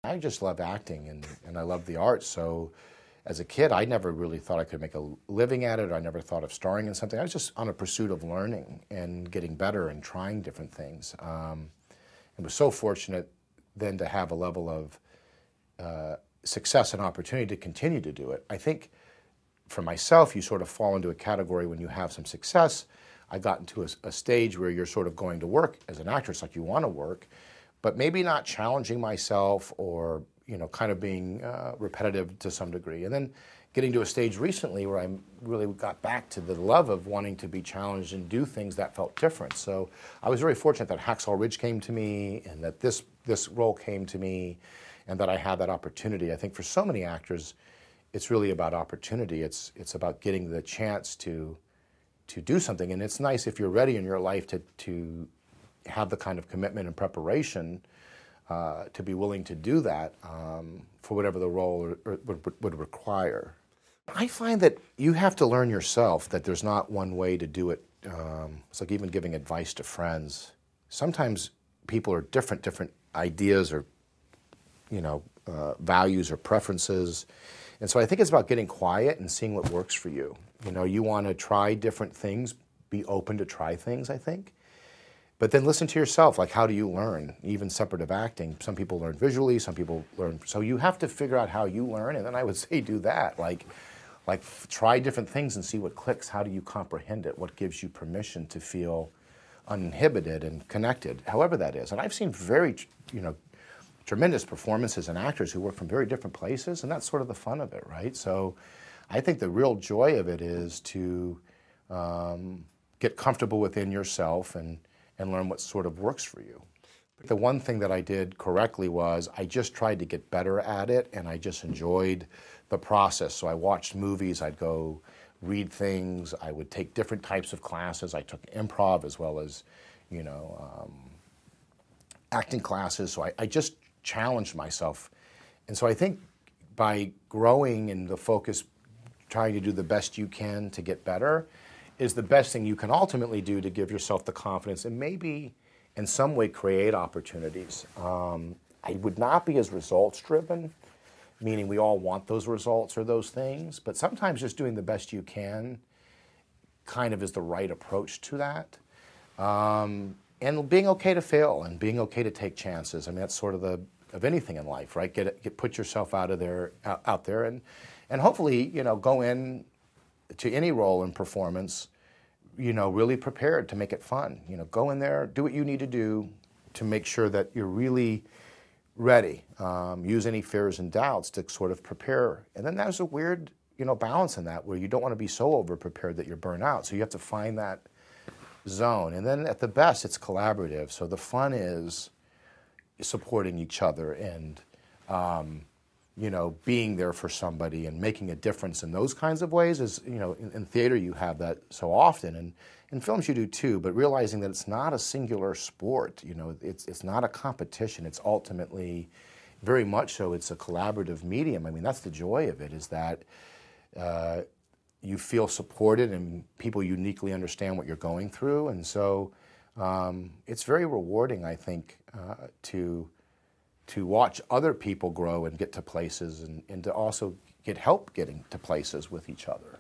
I just love acting and I love the arts. So as a kid, I never really thought I could make a living at it. I never thought of starring in something. I was just on a pursuit of learning and getting better and trying different things. And was so fortunate then to have a level of success and opportunity to continue to do it. I think for myself, you sort of fall into a category when you have some success. I got into a stage where you're sort of going to work as an actress like you want to work, but maybe not challenging myself or, you know, kind of being repetitive to some degree. And then getting to a stage recently where I really got back to the love of wanting to be challenged and do things that felt different. So I was very fortunate that Hacksaw Ridge came to me and that this role came to me and that I had that opportunity. I think for so many actors, it's really about opportunity. It's about getting the chance to do something. And it's nice if you're ready in your life to have the kind of commitment and preparation to be willing to do that for whatever the role would require. I find that you have to learn yourself that there's not one way to do it. It's like even giving advice to friends. Sometimes people are different ideas or, you know, values or preferences. And so I think it's about getting quiet and seeing what works for you. You know, you want to try different things, be open to try things, I think. But then listen to yourself, like how do you learn, even separate of acting? Some people learn visually, some people learn, so you have to figure out how you learn, and then I would say do that. Like try different things and see what clicks. How do you comprehend it? What gives you permission to feel uninhibited and connected, however that is. And I've seen very, you know, tremendous performances and actors who work from very different places, and that's sort of the fun of it, right? So I think the real joy of it is to get comfortable within yourself and learn what sort of works for you. The one thing that I did correctly was I just tried to get better at it, and I just enjoyed the process. So I watched movies, I'd go read things, I would take different types of classes. I took improv as well as, you know, acting classes. So I just challenged myself. And so I think by growing in the focus, trying to do the best you can to get better, is the best thing you can ultimately do to give yourself the confidence and maybe in some way create opportunities. I would not be as results driven, meaning we all want those results or those things, but sometimes just doing the best you can kind of is the right approach to that. And being okay to fail and being okay to take chances. I mean, that's sort of of anything in life, right? Put yourself out there and hopefully, you know, go in to any role in performance, you know, really prepared to make it fun. You know, go in there, do what you need to do to make sure that you're really ready. Use any fears and doubts to sort of prepare. And then there's a weird, you know, balance in that where you don't want to be so over-prepared that you're burnt out. So you have to find that zone. And then at the best, it's collaborative. So the fun is supporting each other and, you know, being there for somebody and making a difference in those kinds of ways is, you know, in theater you have that so often, and in films you do too, but realizing that it's not a singular sport, you know, it's not a competition, it's ultimately, very much so, it's a collaborative medium. I mean, that's the joy of it, is that you feel supported and people uniquely understand what you're going through, and so it's very rewarding, I think, to watch other people grow and get to places and to also get help getting to places with each other.